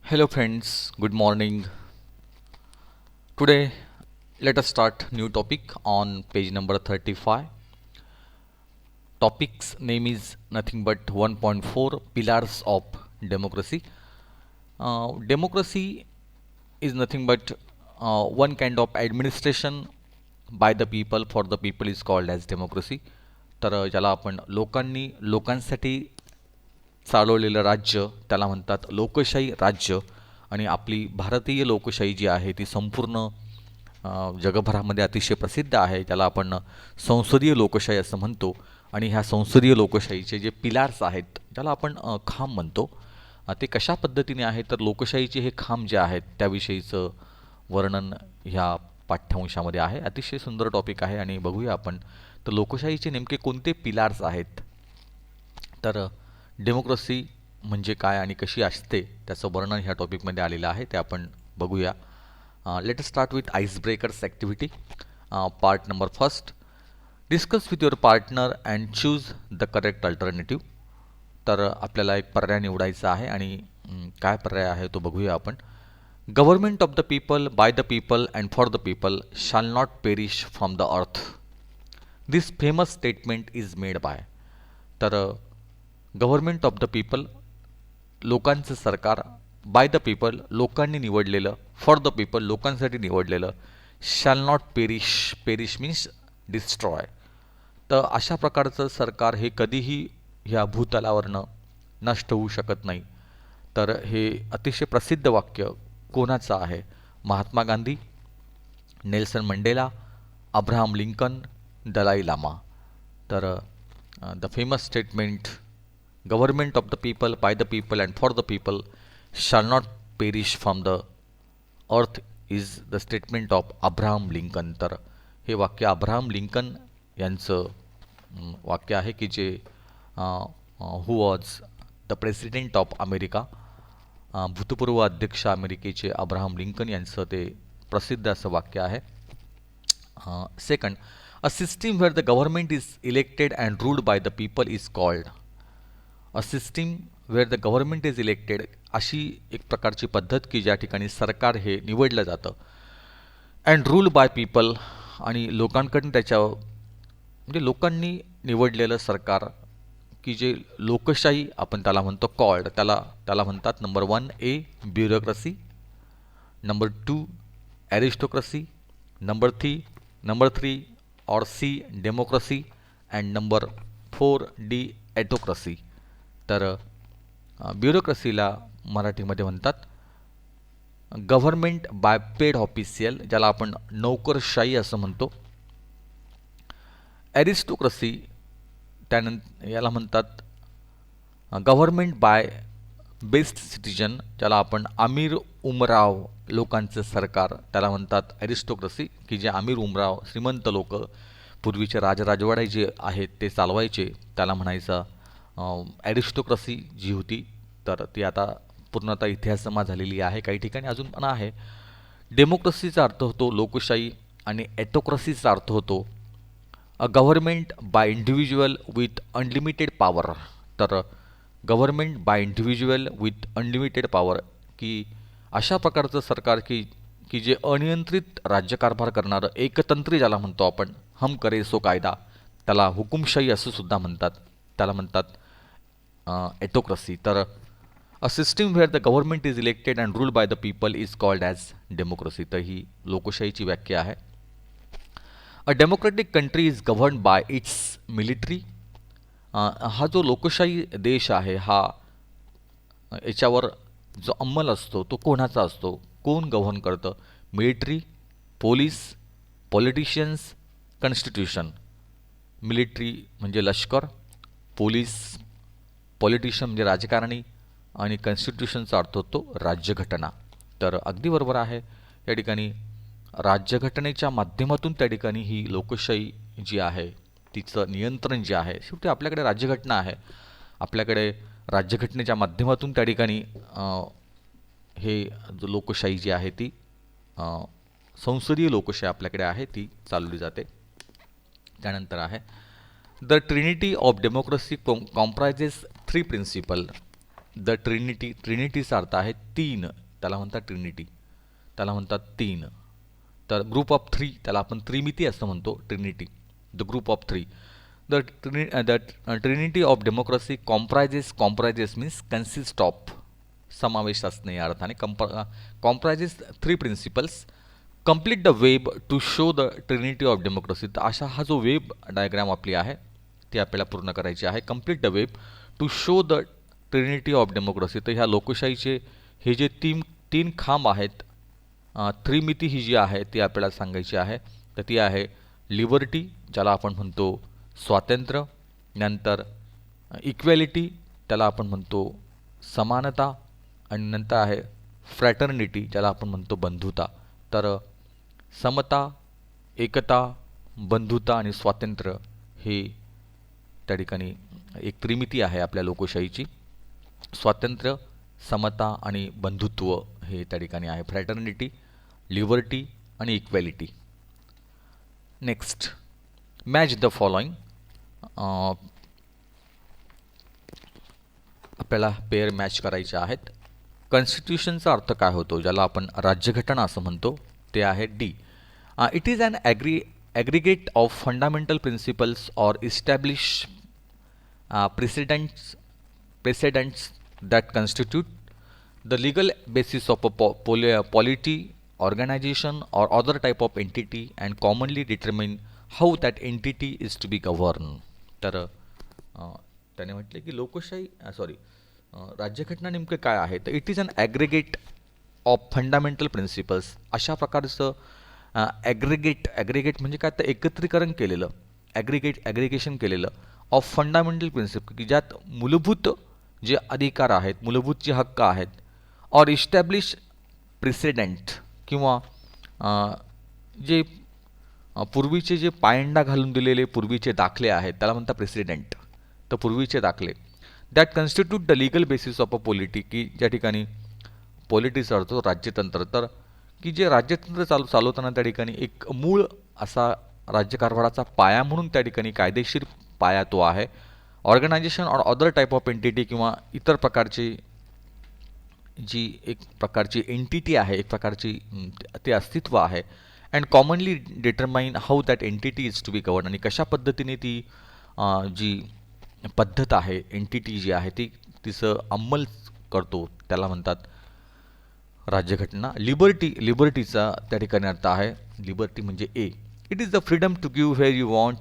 Hello friends, good morning. Today let us start new topic on page number 35. Topic's name is nothing but 1.4 pillars of democracy. Democracy is nothing but one kind of administration by the people for the people is called as democracy. तर ज्याला आपण लोकांनी लोकांसाठी चालवलेलं राज्य त्याला म्हणतात लोकशाही राज्य. आणि आपली भारतीय लोकशाही जी आहे ती संपूर्ण जगभरामध्ये अतिशय प्रसिद्ध आहे. त्याला आपण संसदीय लोकशाही असं म्हणतो. आणि ह्या संसदीय लोकशाहीचे जे पिलार्स आहेत ज्याला आपण खांब म्हणतो ते कशा पद्धतीने आहे तर लोकशाहीचे हे खांब जे आहेत त्याविषयीचं वर्णन ह्या पाठ्यांशामध्ये आहे. अतिशय सुंदर टॉपिक आहे आणि बघूया आपण तर लोकशाहीचे नेमके कोणते पिलार्स आहेत. तर डेमोक्रेसी म्हणजे काय आणि कशी असते त्याचं वर्णन ह्या टॉपिकमध्ये आलेलं आहे ते आपण बघूया. Let us start with ice breakers activity. Part number first, discuss with your partner and choose the correct alternative. तर आपल्याला एक पर्याय निवडायचा आहे आणि काय पर्याय आहे तो बघूया आपण. Government of the people, by the people and for the people shall not perish from the earth. This famous statement is made by. तर गव्हर्नमेंट ऑफ द पीपल लोकांचं सरकार, बाय द पीपल लोकांनी निवडलेलं, फॉर द पीपल लोकांसाठी निवडलेलं, shall not perish, perish means destroy. तर अशा प्रकारचं सरकार हे कधीही ह्या भूतलावरनं नष्ट होऊ शकत नाही. तर हे अतिशय प्रसिद्ध वाक्य कोणाचं आहे? Mahatma Gandhi, Nelson Mandela, Abraham Lincoln, Dalai Lama. तर the famous statement government of the people, by the people and for the people shall not perish from the earth is the statement of Abraham Lincoln. तर हे वाक्य अब्राहम लिंकन यांचं वाक्य आहे की जे who was the president of America, भूतपूर्व अध्यक्ष अमेरिकेचे अब्राहम लिंकन यांचं ते प्रसिद्ध असं वाक्य आहे. Second, a system where the government is elected and ruled by the people is called. A system where the government is elected अशी एक प्रकारची पद्धत की ज्या ठिकाणी सरकार हे निवडलं जातं अँड रूल बाय पीपल आणि लोकांकडून त्याच्या म्हणजे लोकांनी निवडलेलं सरकार की जे लोकशाही आपण त्याला म्हणतो कॉल्ड. त्याला म्हणतात number 1 A bureaucracy, number 2 aristocracy, number 3 or C democracy and number 4 D autocracy. तर ब्युरोक्रसीला मराठीमध्ये म्हणतात गव्हर्नमेंट बाय पेड ऑफिशियल, ज्याला आपण नोकरशाही असं म्हणतो. ॲरिस्टोक्रसी त्यानंतर याला म्हणतात गव्हर्नमेंट बाय बेस्ट सिटिजन, ज्याला आपण अमीर उमराव लोकांचं सरकार त्याला म्हणतात ॲरिस्टोक्रसी, की जे अमीर उमराव श्रीमंत लोक पूर्वीचे राजराजवाडे जे आहेत ते चालवायचे त्याला म्हणायचं ॲरिस्टोक्रसी जी होती. तर ती आता पूर्णतः इतिहासमा झालेली आहे, काही ठिकाणी अजून पण आहे. डेमोक्रेसीचा अर्थ होतो लोकशाही आणि ॲटोक्रसीचा अर्थ होतो a government by individual with unlimited power. तर government by individual with unlimited power की अशा प्रकारचं सरकार की की जे अनियंत्रित राज्यकारभार करणारं एकतंत्री ज्याला म्हणतो आपण, हम करे सो कायदा, त्याला हुकुमशाही असं सुद्धा म्हणतात, त्याला म्हणतात ॲटोक्रसी. तर a system where the government is elected and ruled by the people is called as democracy. तर ही लोकशाहीची व्याख्या आहे. A democratic country is govern by its military. हा जो लोकशाही देश आहे हा याच्यावर जो अंमल असतो तो कोणाचा असतो? कोण गव्हर्न करतं? Military, police, politicians, constitution. Military म्हणजे लष्कर, पोलीस, पॉलिटिशियन म्हणजे राजकारणी आणि कॉन्स्टिट्यूशनचा अर्थ होतो राज्यघटना. तर अगदी बरोबर आहे. या ठिकाणी राज्यघटनेच्या माध्यमातून त्या ठिकाणी ही लोकशाही जी आहे तिचं नियंत्रण जे आहे, शेवटी आपल्याकडे राज्यघटना आहे, आपल्याकडे राज्यघटनेच्या माध्यमातून त्या ठिकाणी हे जो लोकशाही जी आहे ती संसदीय लोकशाही आपल्याकडे आहे ती चालवली जाते. त्यानंतर आहे The trinity of democracy comprises three principles. The trinity, ट्रिनिटीचा अर्थ आहे तीन, त्याला म्हणतात ट्रिनिटी, त्याला म्हणतात तीन. तर ग्रुप ऑफ थ्री, त्याला आपण त्रिमिती असं म्हणतो, trinity, the group of three. The trinity of democracy comprises means consist of, समावेश असणे या अर्थाने, comprises three principles, complete the web to show the trinity of democracy. तर अशा हा जो वेब डायग्राम आपली आहे ती आपल्याला पूर्ण करायची आहे. Complete the web to show the trinity of democracy. तर ह्या लोकशाहीचे हे जे तीन खांब आहेत, त्रिमिती ही जी आहे ती आपल्याला सांगायची आहे. तर ती आहे लिबर्टी, ज्याला आपण म्हणतो स्वातंत्र्य, नंतर इक्वॅलिटी, त्याला आपण म्हणतो समानता, आणि नंतर आहे फ्रॅटर्निटी, ज्याला आपण म्हणतो बंधुता. तर समता, एकता, बंधुता आणि स्वातंत्र्य हे त्या ठिकाणी एक त्रिमिती आहे आपल्या लोकशाहीची. स्वातंत्र्य, समता आणि बंधुत्व हे त्या ठिकाणी आहे, फ्रॅटर्निटी, लिबर्टी आणि equality. Next, match the following. आपल्याला पेअर मॅच करायचे आहेत. कॉन्स्टिट्यूशनचा अर्थ काय होतो, ज्याला आपण राज्यघटना असं म्हणतो, ते आहे D. It is an aggregate of fundamental principles or establish precedents that constitute the legal basis of a polity, organization or other type of entity and commonly determine how that entity is to be governed. तर त्याने म्हटले की लोकशाही राज्यघटना नेमकं काय आहे, तर it is an aggregate of fundamental principles. अशा प्रकारचं ॲग्रिगेट म्हणजे काय, तर एकत्रीकरण केलेलं, ॲग्रिगेशन केलेलं ऑफ फंडामेंटल प्रिन्सिपल, की ज्यात मूलभूत जे अधिकार आहेत, मूलभूत जे हक्क आहेत, और इस्टॅब्लिश प्रिसिडेंट किंवा जे पूर्वीचे जे पायंडा घालून दिलेले पूर्वीचे दाखले आहेत त्याला म्हणतात प्रेसिडेंट. तर पूर्वीचे दाखले that constitute the legal basis of a polity, की ज्या ठिकाणी पॉलिटिक्स अर्थ राज्यतंत्र, तर की जे राज्यतंत्र चालवताना त्या ठिकाणी एक मूळ असा राज्यकारभाराचा पाया म्हणून त्या ठिकाणी कायदेशीर पाया तो आहे. ऑर्गनायझेशन और अदर टाईप ऑफ एंटिटी किंवा इतर प्रकारची जी एक प्रकारची एंटिटी आहे, एक प्रकारची ते अस्तित्व आहे. And commonly determine how that entity is to be govern, आणि कशा पद्धतीने ती जी पद्धत आहे, एंटिटी जी आहे ती तिचं अंमल करतो, त्याला म्हणतात राज्यघटना. लिबर्टीचा त्या ठिकाणी अर्थ आहे, लिबर्टी म्हणजे A, it is the freedom to give where you want,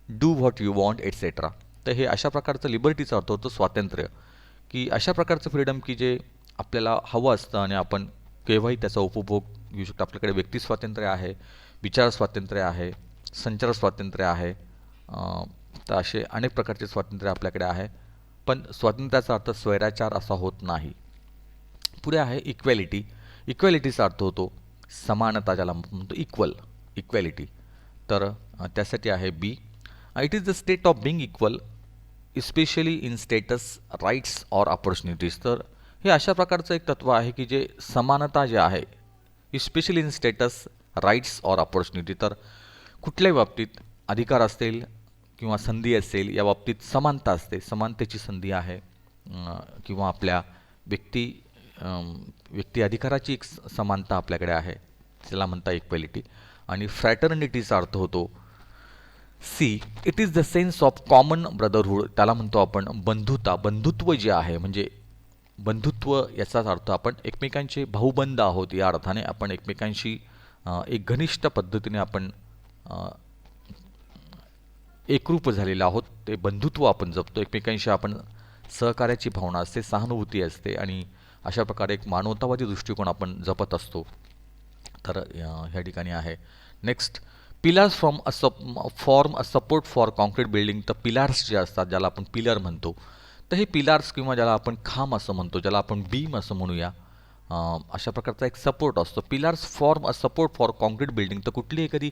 do what you want etcetera. तर हे अशा प्रकारचं लिबर्टीचा अर्थ होतो स्वातंत्र्य, की अशा प्रकारचं फ्रीडम की जे आपल्याला हवं असतं आणि आपण केव्हाही त्याचा उपभोग घेऊ शकतो. आपल्याकडे व्यक्ती स्वातंत्र्य आहे, विचार स्वातंत्र्य आहे, संचार स्वातंत्र्य आहे, तर असे अनेक प्रकारचे स्वातंत्र्य आपल्याकडे आहे. पण स्वातंत्र्याचा अर्थ स्वैराचार असा होत नाही. पुढे आहे इक्वॅलिटी. इक्वॅलिटीचा अर्थ होतो समानता, ज्याला म्हणतो इक्वॅलिटी. तर त्यासाठी आहे B. It is the state of being equal especially in status, rights or opportunities. तर हे अशा प्रकारचं एक तत्व आहे की जे समानता जे आहे, especially in status, rights or opportunity, तर कुठल्याही बाबतीत अधिकार असतील किंवा संधी असेल, या बाबतीत समानता असते, समानतेची संधी आहे, किंवा आपल्या व्यक्ती अधिकाराची एक समानता आपल्याकडे आहे, त्याला म्हणता इक्वॅलिटी. आणि फ्रॅटर्निटीचा अर्थ होतो C. It is the sense of common brotherhood, त्याला म्हणतो आपण बंधुता. बंधुत्व जे आहे म्हणजे बंधुत्व याचाच अर्थ आपण एकमेकांचे भाऊबंद आहोत, या अर्थाने आपण एकमेकांशी एक घनिष्ठ पद्धतीने आपण एकरूप झालेलं आहोत. ते बंधुत्व आपण जपतो, एकमेकांशी आपण सहकार्याची भावना असते, सहानुभूती असते, आणि अशा प्रकारे एक मानवतावादी दृष्टिकोन आपण जपत असतो. तर ह्या ठिकाणी आहे. Next, pillars form a support for concrete building. तर पिलार्स जे असतात, ज्याला आपण पिलर म्हणतो, तर हे पिलार्स किंवा ज्याला आपण खांब असं म्हणतो, ज्याला आपण बीम असं म्हणूया, अशा प्रकारचा एक सपोर्ट असतो. Pillars form a support for concrete building. तर कुठलीही एखादी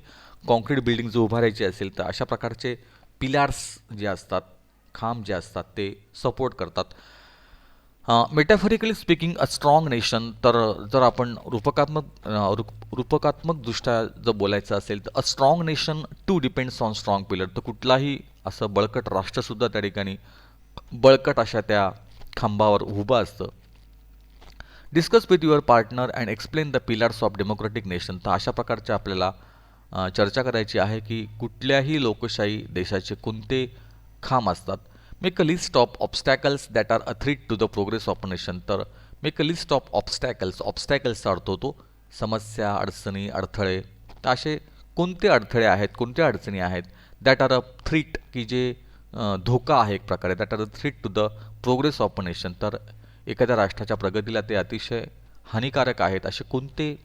कॉन्क्रीट बिल्डिंग जर उभारायची असेल तर अशा प्रकारचे पिलार्स जे असतात, खांब जे असतात, ते सपोर्ट करतात. Metaphorically speaking a strong nation. तर जर आपण रूपकात्मकदृष्ट्या जर बोलायचं असेल तर a strong nation to depends on strong pillar. तर कुठलाही असं बळकट राष्ट्रसुद्धा त्या ठिकाणी बळकट अशा त्या खांबावर उभं असतं. Discuss with your partner and explain the pillars of democratic nation. तर अशा प्रकारचे आपल्याला चर्चा करायची आहे की कुठल्याही लोकशाही देशाचे कोणते खांब असतात. Make a list of obstacles that are a threat to the progress of a nation. तर make a list of obstacles, ऑब्स्टॅकल्सचा अर्थ होतो समस्या, अडचणी, अडथळे. तर असे कोणते अडथळे आहेत, कोणत्या अडचणी आहेत दॅट आर अ थ्रीट, की जे धोका आहे एक प्रकारे, that are a threat to the progress of a nation. तर एखाद्या राष्ट्राच्या प्रगतीला ते अतिशय हानिकारक आहेत. असे कोणते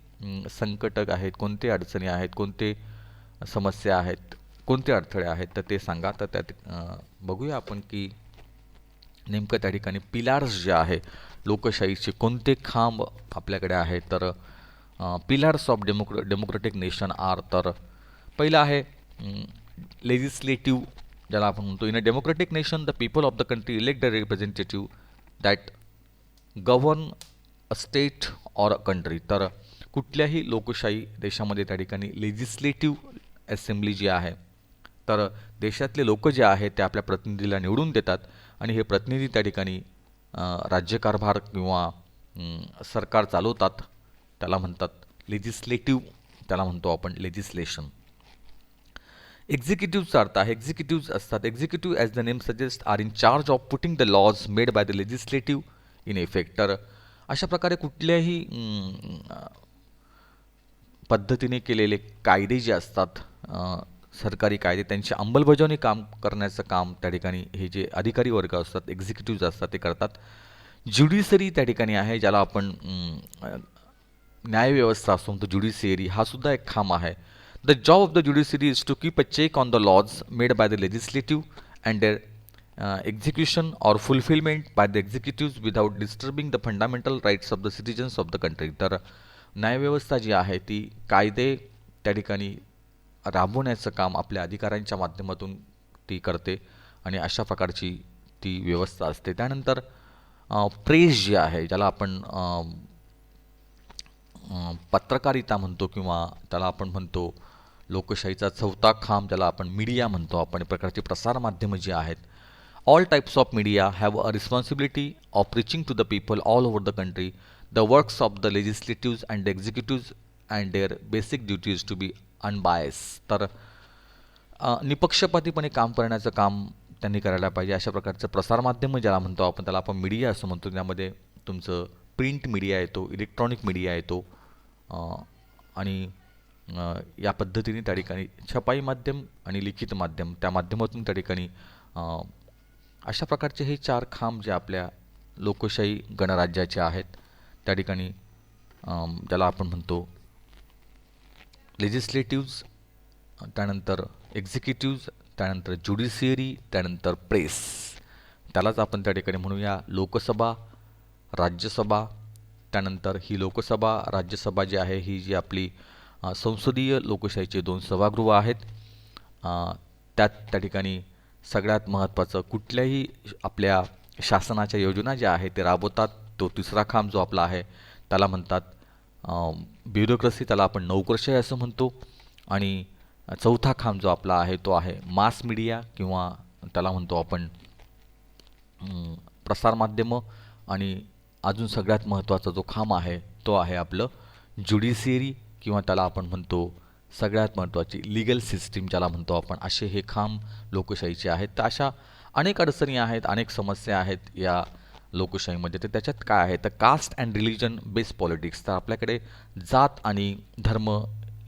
संकटक आहेत, कोणते अडचणी आहेत, कोणते समस्या आहेत, कोणते अडथळे आहेत, तर ते सांगा. तर त्यात बघूया आपण की नेमकं त्या ठिकाणी पिलार्स जे आहे लोकशाहीचे कोणते खांब आपल्याकडे आहेत. तर pillars of democratic nation are. तर पहिलं आहे लेजिस्लेटिव्ह, ज्याला आपण म्हणतो. In a democratic nation the people of the country elect the representative that govern a state or a country. तर कुठल्याही लोकशाही देशामध्ये त्या ठिकाणी लेजिस्लेटिव्ह असेंब्ली जी आहे, तर देशातले लोक जे आहेत ते आपल्या प्रतिनिधीला निवडून देतात आणि हे प्रतिनिधी त्या ठिकाणी राज्यकारभार किंवा सरकार चालवतात. त्याला म्हणतात लेजिस्लेटिव्ह, त्याला म्हणतो आपण लेजिस्लेशन. एक्झिक्युटिव्हचा अर्थ आहे, एक्झिक्युटिव्ज असतात. Executive as the name suggest are in charge of putting the laws made by the legislative in effect. तर अशा प्रकारे कुठल्याही पद्धतीने केलेले कायदे जे असतात, सरकारी कायदे, त्यांची अंमलबजावणी करण्याचं काम त्या ठिकाणी हे जे अधिकारी वर्ग असतात, एक्झिक्युटिव्ज असतात, ते करतात. ज्युडिशरी त्या ठिकाणी आहे, ज्याला आपण न्यायव्यवस्था असतो म्हणतो ज्युडिशियरी, हा सुद्धा एक खांब आहे. The job of the judiciary is to keep a check on the laws made by the legislative and their execution or fulfillment by the executives without disturbing the fundamental rights of the citizens of the country. तर न्यायव्यवस्था जी आहे ती कायदे त्या ठिकाणी राबवण्याचं काम आपल्या अधिकाऱ्यांच्या माध्यमातून ती करते आणि अशा प्रकारची ती व्यवस्था असते. त्यानंतर प्रेस जी आहे, ज्याला आपण पत्रकारिता म्हणतो किंवा त्याला आपण म्हणतो लोकशाहीचा चौथा खांब, ज्याला आपण मीडिया म्हणतो आपण, प्रकारची प्रसारमाध्यमं जी आहेत. All types of media have a responsibility of reaching to the people all over the country. The works of the legislatives and the executives and their basic duty is to be unbiased. तर निपक्षपातीपणे काम करण्याचं काम त्यांनी करायला पाहिजे. अशा प्रकारचं प्रसारमाध्यम ज्याला म्हणतो आपण, त्याला आपण मीडिया असं म्हणतो. त्यामध्ये तुमचं प्रिंट मीडिया येतो, इलेक्ट्रॉनिक मीडिया येतो आणि या पद्धतीने त्या ठिकाणी छपाई माध्यम आणि लिखित माध्यम, त्या माध्यमातून त्या ठिकाणी अशा प्रकारचे हे चार खांब जे आपल्या लोकशाही गणराज्याचे आहेत त्या ठिकाणी, ज्याला आपण म्हणतो लेजिस्लेटिव्ज, त्यानंतर एक्झिक्युटिव्ज, त्यानंतर ज्युडिशियरी, त्यानंतर प्रेस, त्यालाच आपण त्या ठिकाणी म्हणूया लोकसभा, राज्यसभा. त्यानंतर ही लोकसभा, राज्यसभा जी आहे ही जी आपली संसदीय लोकशाहीचे दोन सभागृह आहेत. त्यात त्या ठिकाणी सगळ्यात महत्त्वाचं कुठल्याही आपल्या शासनाच्या योजना ज्या आहेत ते राबवतात. तो तिसरा खांब जो आपला आहे त्याला म्हणतात ब्युरोक्रसी, त्याला आपण नोकरशाही असं म्हणतो. आणि चौथा खांब जो आपला आहे तो आहे मास मीडिया किंवा त्याला म्हणतो आपण प्रसारमाध्यमं. आणि अजून सगळ्यात महत्त्वाचा जो खांब आहे तो आहे आपलं ज्युडिशियरी किंवा त्याला आपण म्हणतो सगळ्यात महत्त्वाची लीगल सिस्टीम ज्याला म्हणतो आपण. असे हे खांब लोकशाहीचे आहेत. तर अशा अनेक अडचणी आहेत, अनेक समस्या आहेत या लोकशाहीमध्ये. तर त्याच्यात काय आहे तर caste and religion based politics. तर आपल्याकडे जात आणि धर्म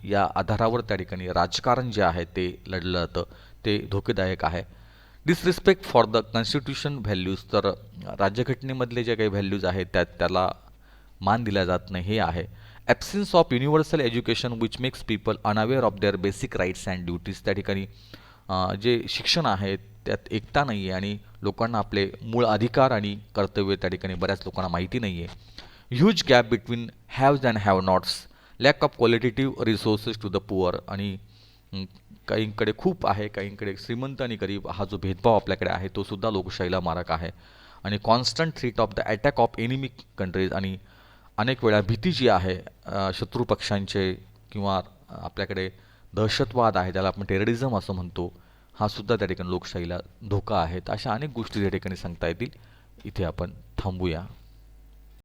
या आधारावर त्या ठिकाणी राजकारण जे आहे ते लढलं जातं, ते धोकेदायक आहे. Disrespect for the constitution values. तर राज्यघटनेमधले जे काही व्हॅल्यूज आहेत त्याला मान दिला जात नाही, हे आहे. Absence of universal education which makes people unaware of their basic rights and duties. त्या ठिकाणी जे शिक्षण आहे त्यात एकता नाही आहे आणि लोकांना आपले मूळ अधिकार आणि कर्तव्य त्या ठिकाणी बऱ्याच लोकांना माहिती नाही आहे. Huge gap between haves and have nots. Lack of qualitative resources to the poor. आणि काहींकडे खूप आहे, काहींकडे श्रीमंत आणि गरीब हा जो भेदभाव आपल्याकडे आहे तो सुद्धा लोकशाहीला मारक आहे. आणि constant threat of the attack of enemy countries. आणि अनेक वेळा भीती जी आहे शत्रू पक्षांचे किंवा आपल्याकडे दहशतवाद आहे ज्याला आपण टेररिझम असं म्हणतो, हा सुद्धा त्या ठिकाणी लोकशाहीला धोका आहे. अशा अनेक गोष्टी त्या ठिकाणी सांगता येतील. इथे आपण थांबूया.